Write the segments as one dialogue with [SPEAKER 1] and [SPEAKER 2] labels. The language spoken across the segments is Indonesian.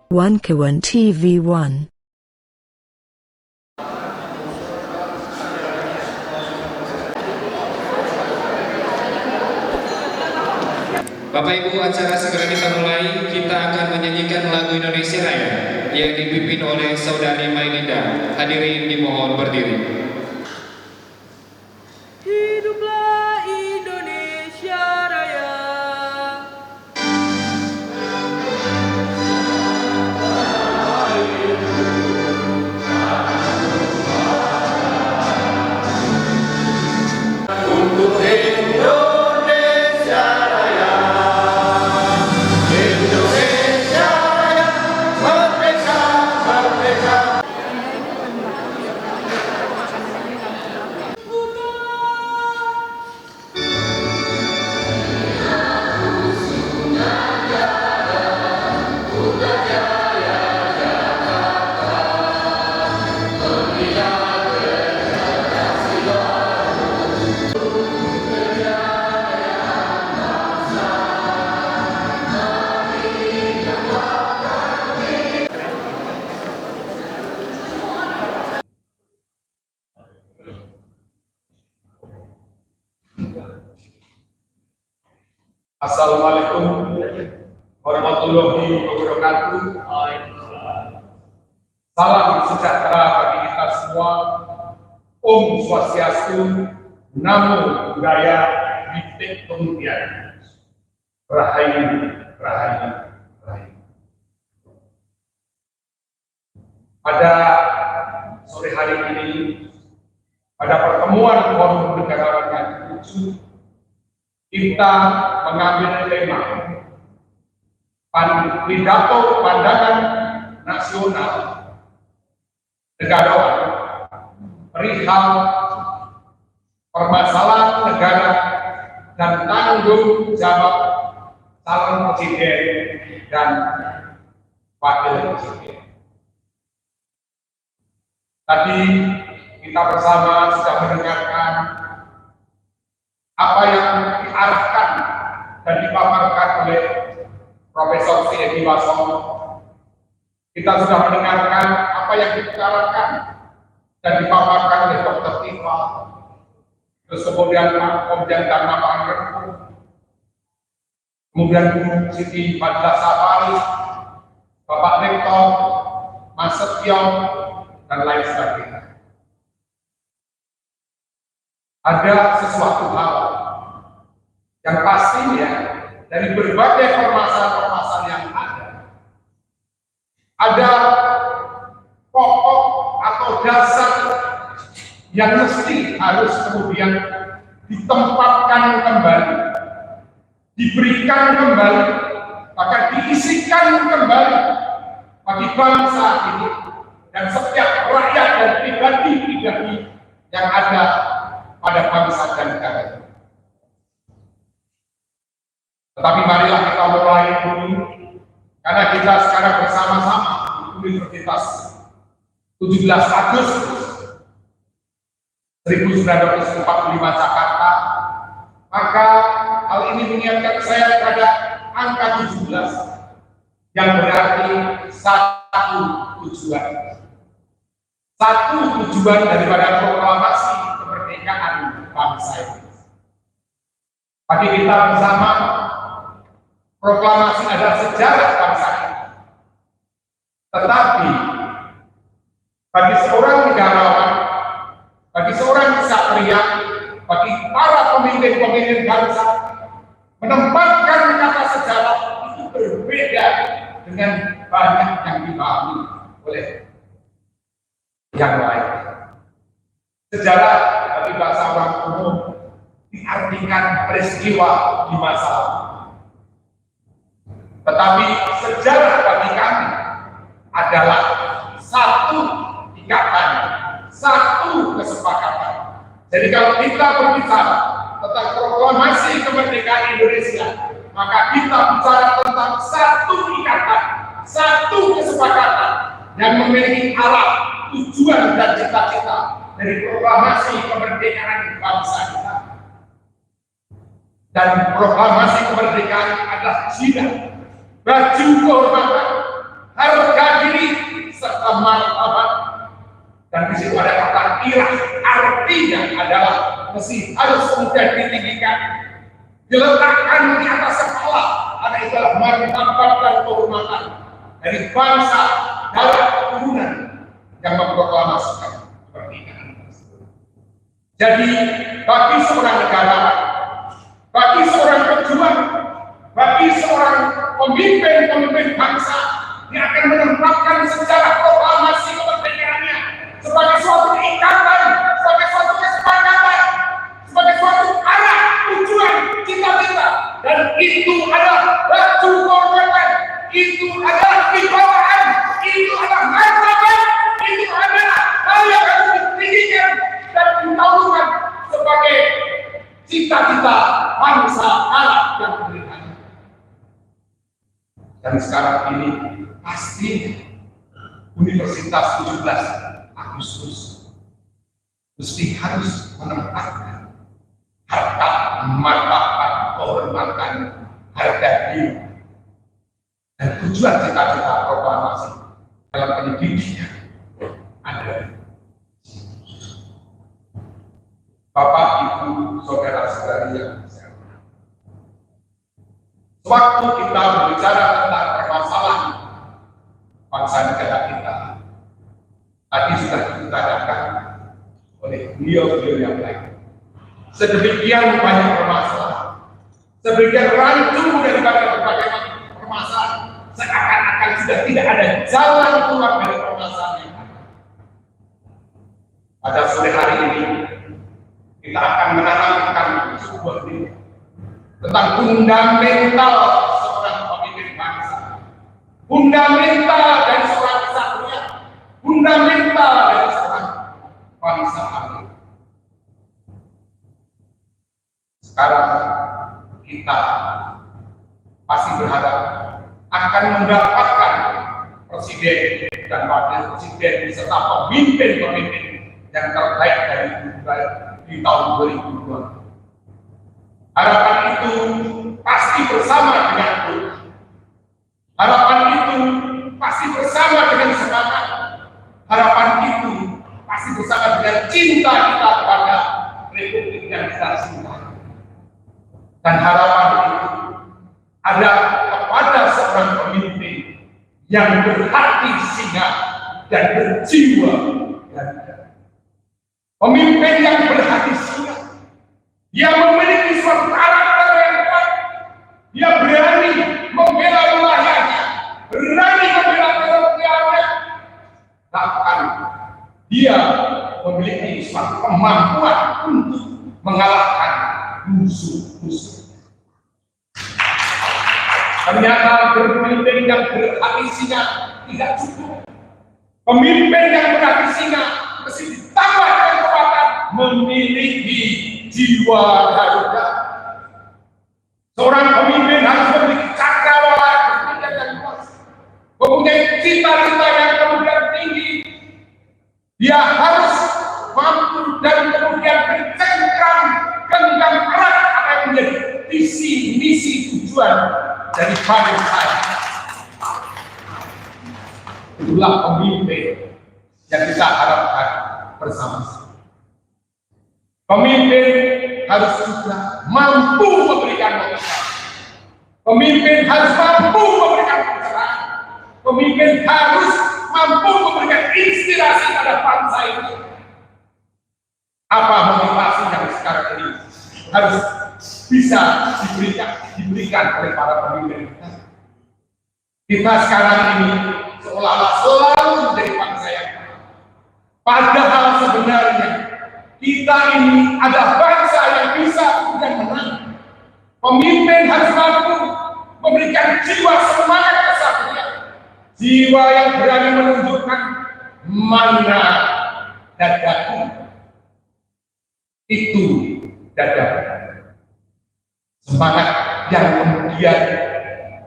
[SPEAKER 1] Wankawan TV1.
[SPEAKER 2] Bapak Ibu, acara segera kita mulai. Kita akan menyanyikan lagu Indonesia Raya yang dipimpin oleh Saudari Maininda. Hadirin dimohon berdiri.
[SPEAKER 3] Hiduplah Indonesia Raya.
[SPEAKER 4] Untuk Indonesia Raya, Indonesia Raya, merdeka, merdeka.
[SPEAKER 5] Assalamualaikum warahmatullahi wabarakatuh. Salam sejahtera bagi kita semua. Om Swastiastu, Namo Buddhaya, Nitya Kemudian. Rahayu, Rahayu, Rahayu. Pada sore hari ini, pada pertemuan Forum Negarawan yang ke-7, kita mengambil tema pidato pandangan nasional negarawan perihal permasalahan negara dan tanggung jawab calon presiden dan wakil presiden. Tadi kita bersama sudah mendengarkan apa yang diarahkan dan dipaparkan oleh Profesor C. Edi Wasono. Kita sudah mendengarkan apa yang diutarakan dan dipaparkan oleh Dr. Tifa, terus kemudian Pak Komjen Dharma Panggerku, kemudian Bu Siti Fadila Safari, Bapak Rektor, Mas Setio, dan lain sebagainya. Ada sesuatu hal yang pastinya dari berbagai permasalahan-permasalahan yang ada pokok atau dasar yang mesti harus kemudian ditempatkan kembali, diberikan kembali, bahkan diisikan kembali bagi bangsa ini dan setiap rakyat dan pribadi-pribadi yang ada pada bangsa dan negara ini. Tetapi marilah kita mulai dulu, karena kita sekarang bersama-sama di Universitas 17 Agustus 1945 Jakarta, maka hal ini mengingatkan saya pada angka 17 yang berarti satu tujuan daripada proklamasi kemerdekaan bangsa ini. Bagi kita bersama, proklamasi adalah sejarah bangsa ini. Tetapi bagi seorang negarawan, bagi seorang kesatria, bagi para pemimpin-pemimpin bangsa, menempatkan kata sejarah itu berbeda dengan banyak yang dipahami oleh yang lain. Sejarah bagi bahasa orang umum diartikan peristiwa di masa lalu. Tetapi sejarah bagi kami adalah satu ikatan, satu kesepakatan. Jadi kalau kita berbicara tentang proklamasi kemerdekaan Indonesia, maka kita bicara tentang satu ikatan, satu kesepakatan yang memiliki arah, tujuan dan cita-cita dari proklamasi kemerdekaan bangsa kita. Dan proklamasi kemerdekaan adalah jidat, baju kehormatan, harga diri, serta martabat. Dan di situ ada kata irah, artinya adalah mesti harus kemudian ditinggikan, diletakkan di atas kepala. Ada istilah martabat dan kehormatan dari bangsa, darah, keturunan yang memproklamasikan kemerdekaan. Jadi bagi seorang negarawan, bagi seorang pejuang, bagi seorang pemimpin bangsa yang akan menempatkan sejarah proklamasi kemerdekaannya sebagai suatu ikatan, sebagai suatu kesepakatan, sebagai suatu arah tujuan cita-cita, dan itu adalah baju kehormatan, itu adalah kewibawaan, itu adalah martabat, itu adalah hal yang harus ditinggikan dan ditawarkan sebagai cita-cita bangsa Arab yang beriman. Dan sekarang ini pasti Universitas 17 Agustus mesti harus menempatkan harta martabat kehormatan harga diri dan tujuan cita-cita proklamasi dalam pendidikan ada. Bapak, Ibu, saudara-saudari yang saya hormati, sewaktu kita berbicara tentang permasalahan bangsa negara kita, tadi sudah diutarakan oleh beliau-beliau yang lain. Sedemikian banyak permasalahan, sedemikian rancu daripada berbagai macam permasalahan, seakan-akan sudah tidak ada jalan keluar dari permasalahan yang ada. Pada sore hari ini kita akan menanamkan sebuah nilai tentang fundamental seorang pemimpin bangsa, fundamental dari seorang kesatria, fundamental dari seorang bangsa. Sekarang kita pasti berharap akan mendapatkan presiden dan wakil presiden serta pemimpin-pemimpin yang terbaik di tahun 2020. Harapan itu pasti bersama dengan Tuhan. Harapan itu pasti bersama dengan semangat. Harapan itu pasti bersama dengan cinta kita kepada Republik yang kita cintai. Dan harapan itu ada kepada seorang pemimpin yang berhati singa dan berjiwa ganda. Pemimpin yang berhati singa, dia memiliki suatu karakter yang kuat, dia berani membela wilayahnya, berani membela teritorialnya, bahkan dia memiliki suatu kemampuan untuk mengalahkan musuh-musuh. Ternyata berpemimpin yang berhati singa tidak cukup. Pemimpin yang berhati singa mesti ditambah dengan kekuatan memiliki jiwa garuda. Seorang pemimpin harus memiliki cakrawala berpikir yang luas, mempunyai cita-cita yang kemudian tinggi. Dia harus mampu dan kemudian bercengkram genggam erat apa yang menjadi visi misi tujuan dari bangsa. Itulah pemimpin yang kita harapkan bersama-sama. Pemimpin harus juga mampu memberikan motivasi. Pemimpin harus mampu memberikan pencerahan. Pemimpin harus mampu memberikan inspirasi pada bangsa ini. Apa motivasi yang sekarang ini harus bisa diberikan oleh para pemimpin kita? Kita sekarang ini seolah-olah selalu menjadi bangsa yang padahal sebenarnya kita ini ada bangsa yang bisa dan menang. Pemimpin harus mampu memberikan jiwa semangat kesatria, jiwa yang berani menunjukkan mana dadaku, itu dadaku. Semangat yang kemudian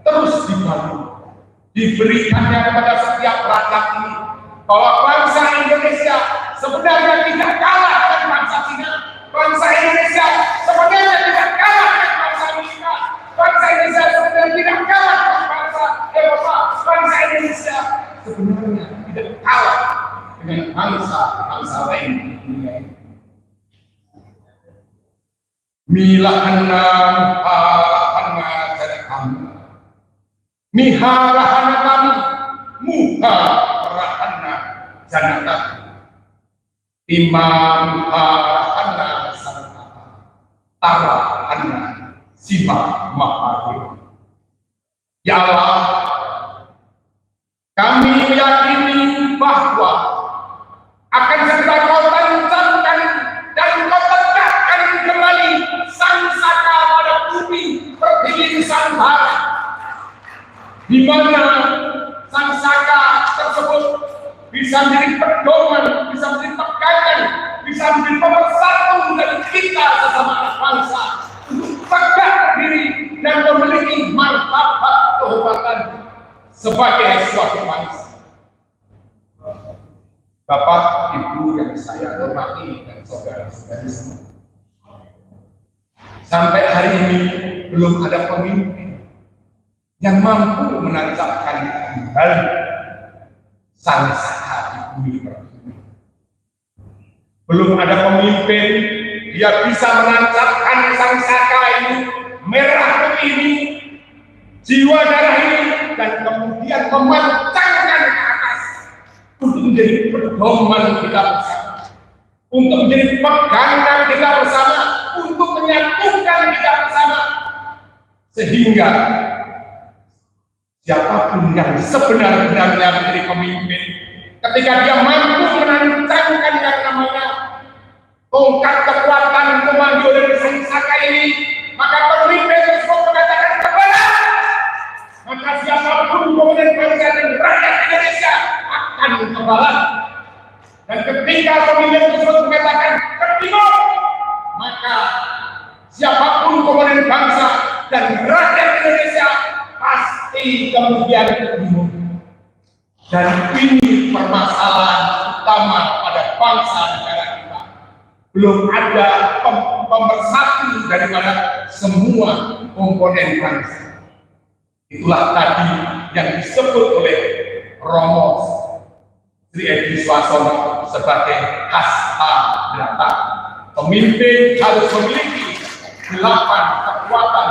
[SPEAKER 5] terus dibangun, diberikannya kepada setiap rakyat ini, bahwa bangsa Indonesia sebenarnya tidak kalah dengan bangsa Cina. Bangsa Indonesia sebenarnya tidak kalah dengan bangsa Amerika. Bangsa Indonesia sebenarnya tidak kalah dengan bangsa Eropa. Bangsa Indonesia kalah dengan bangsa-bangsa lain di dunia ini. Milahana dari kami, miharahana kami, muharahana janata, imam harahana sanata, tarahana sima mahadil. Ya Allah, kami meyakini bahwa akan segera kau tancapkan dan kau tegakkan kembali sang saka pada bumi pertiwi Nusantara, di mana sang saka tersebut bisa menjadi pedoman, bisa menjadi pegangan, bisa menjadi pemersatu dari kita sesama anak bangsa untuk tegak berdiri dan memiliki martabat kehormatan sebagai suatu bangsa. Bapak, Ibu yang saya hormati dan saudara-saudari semua, sampai hari ini belum ada pemimpin yang mampu menancapkan kembali sang saka di bumi pertiwi. Belum ada pemimpin dia bisa menancapkan sang saka ini, merah putih ini, jiwa darah ini, dan kemudian memancangkan ke atas untuk menjadi pedoman kita bersama, untuk menjadi pegangan kita bersama, untuk menyatukan kita bersama, sehingga siapapun yang sebenar-benarnya menjadi pemimpin, ketika dia mampu menancapkan yang namanya tongkat kekuatan komando dari sang saka ini, maka pemimpin tersebut mengatakan kepada, maka siapapun kemudian bangsa dan rakyat Indonesia akan kebalan. Dan ketika pemimpin tersebut mengatakan ke timur, maka siapapun kemudian bangsa dan rakyat Indonesia pasti kemudian ke timur. Dan ini permasalahan utama pada bangsa negara kita. Belum ada pemersatu daripada semua komponen bangsa. Itulah tadi yang disebut oleh Romo Sri Edi Swasono sebagai hasta data. Pemimpin harus memiliki 8 kekuatan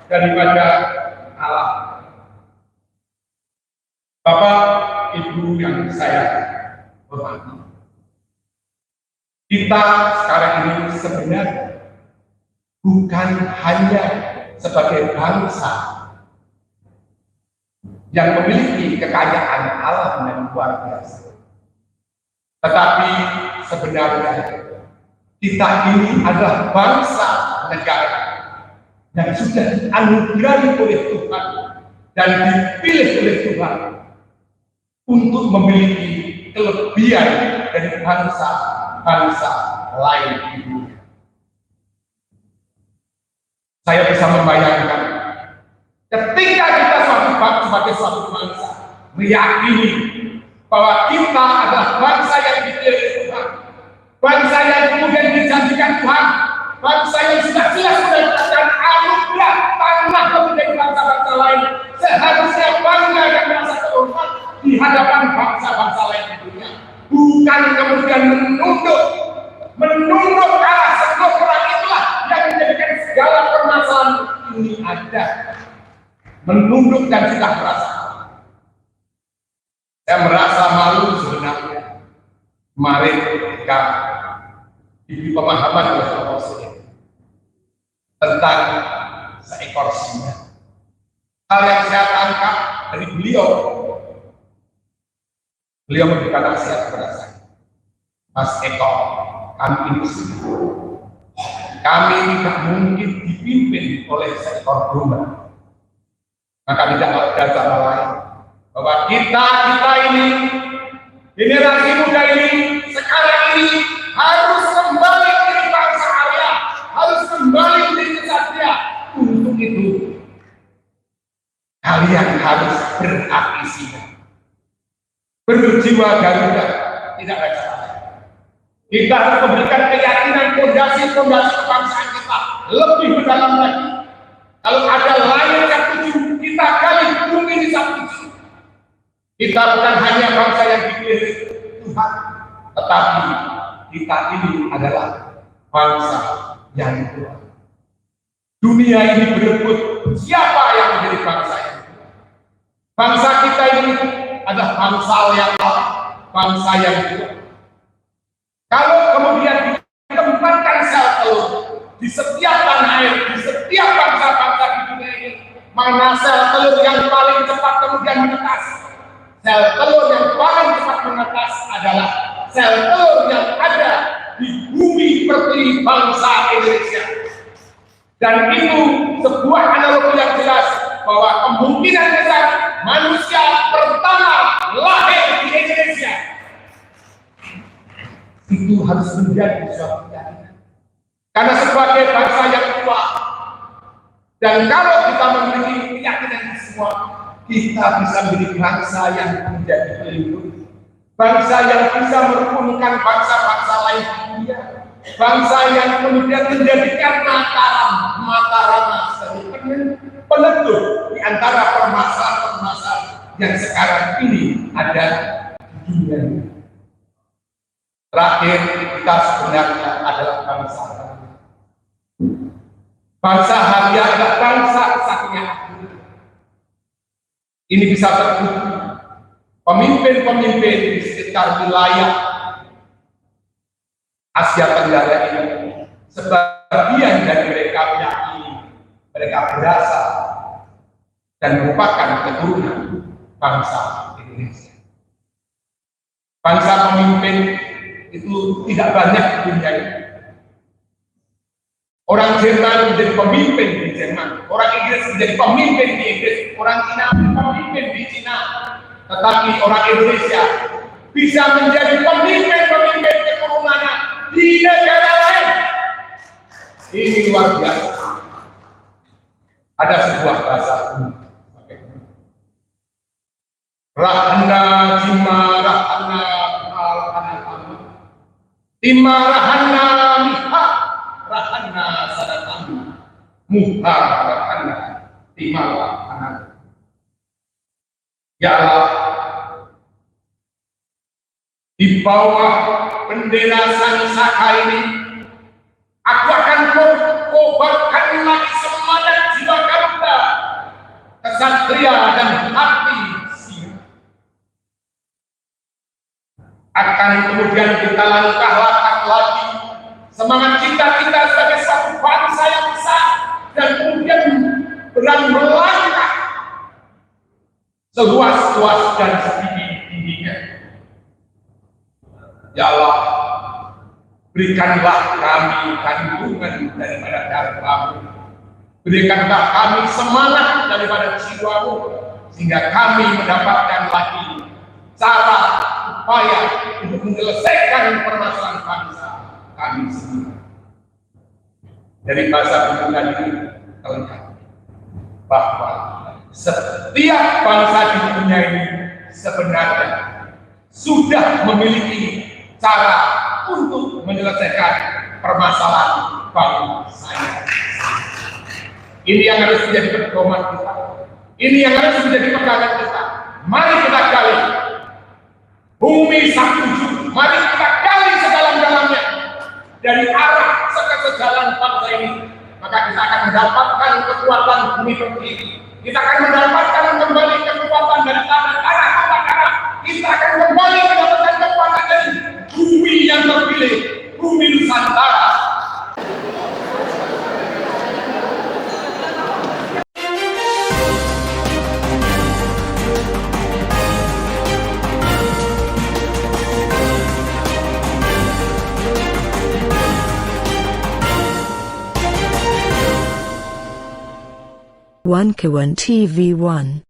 [SPEAKER 5] daripada Allah. Bapak, Ibu yang saya hormati, kita sekarang ini sebenarnya bukan hanya sebagai bangsa yang memiliki kekayaan alam yang luar biasa, tetapi sebenarnya kita ini adalah bangsa negara yang sudah dianugerahi oleh Tuhan dan dipilih oleh Tuhan untuk memiliki kelebihan dari bangsa-bangsa lain di dunia. Saya bisa membayangkan ketika kita sebagai suatu bangsa meyakini bahwa kita adalah bangsa yang dipilih Tuhan, bangsa yang kemudian dijanjikan Tuhan, bangsa yang sudah jelas mendapatkan anugerah tanah menjadi bangsa-bangsa lain, seharusnya bangga dan merasa terhormat di hadapan bangsa-bangsa lain di dunia, bukan kemudian menunduk kalah. Sebab orang itulah yang menjadikan segala permasalahan ini ada, menunduk dan sudah merasa. Saya merasa malu sebenarnya kemarin ketika diberi pemahaman oleh Rasul tentang seekor singa. Hal yang saya tangkap dari beliau memberikan nasihat kepada saya, Mas Eko, kami ini singa, kami tidak mungkin dipimpin oleh seekor domba. Maka tidak ada cara lain bahwa kita ini, generasi muda ini, sekarang ini harus kembali menjadi bangsa Arya, harus kembali menjadi kesatria. Untuk itu kalian harus berhati singa, berjiwa Garuda, tidak ada cara lain. Kita harus memberikan keyakinan fondasi kebangsaan kita lebih mendalam lagi. Kalau ada layar yang tujuh, kita gali bumi di samping tujuh. Kita bukan hanya bangsa yang dipilih Tuhan, tetapi kita ini adalah bangsa yang kuat. Dunia ini berebut siapa yang menjadi bangsa yang kuat. Bangsa kita ini adalah bangsa yang kuat, bangsa yang kuat. Kalau kemudian ditempatkan sel telur di setiap tanah air, di setiap bangsa-bangsa di dunia ini, mana sel telur yang paling cepat kemudian menetas? Sel telur yang paling cepat menetas adalah sel telur yang ada di bumi pertiwi bangsa Indonesia. Dan itu sebuah analogi yang jelas bahwa kemungkinan besar manusia pertama lahir di Indonesia itu harus menjadi suatu keyakinan. Karena sebagai bangsa yang kuat, dan kalau kita memiliki keyakinan itu semua, kita bisa menjadi bangsa yang menjadi pelindung, bangsa yang bisa merukunkan bangsa-bangsa lain di dunia, bangsa yang kemudian menjadikan Mataram sebagai peneduh di antara permasalahan-permasalahan yang sekarang ini ada di dunia ini. Terakhir, kita sebenarnya adalah bangsa Haria. Bangsa Haria adalah bangsa satunya. Ini bisa terbukti. Pemimpin-pemimpin di sekitar wilayah Asia Tenggara ini, sebagian dari mereka meyakini mereka berasal dan merupakan keturunan bangsa Indonesia. Bangsa pemimpin itu tidak banyak di dunia ini. Orang Jerman menjadi pemimpin di Jerman, orang Inggris menjadi pemimpin di Inggris, orang Cina menjadi pemimpin di Cina, tetapi orang Indonesia bisa menjadi pemimpin keturunannya di negara lain. Ini luar biasa. Ada sebuah bahasa Rahana Jima Rahana Tima Rahana Miha Rahana Sadatamu Muha Rahana Tima Rahana. Ya Allah, di bawah bendera Sanisaka ini, aku akan kobarkan lagi semangat jiwa Garuda, kesatria dan hati singa. Akan kemudian kita langkah lagi semangat kita sebagai satu bangsa yang besar, dan kemudian berani melangkah seluas-luas dan setinggi-tingginya. Ya Allah, berikanlah kami kandungan daripada darah-Mu, berikanlah kami semangat daripada jiwa-Mu, sehingga kami mendapatkan lagi cara upaya untuk menyelesaikan permasalahan bangsa kami sendiri. Dari bahasa pembukaan ini terlihat bahwa setiap bangsa di dunia ini sebenarnya sudah memiliki cara untuk menyelesaikan permasalahan bangsanya. Ini yang harus menjadi pedoman kita. Ini yang harus menjadi pegangan kita. Mari kita gali bumi Sabtuju. Mari kita gali sedalam-dalamnya dari arah sejalan bangsa ini. Maka kita akan mendapatkan kekuatan bumi pertiwi. Kita akan mendapatkan kembali kekuatan dari tanah-tanah. Kita akan kembali mendapatkan kekuatan dari bumi yang terpilih, bumi Nusantara.
[SPEAKER 1] One Kawan TV 1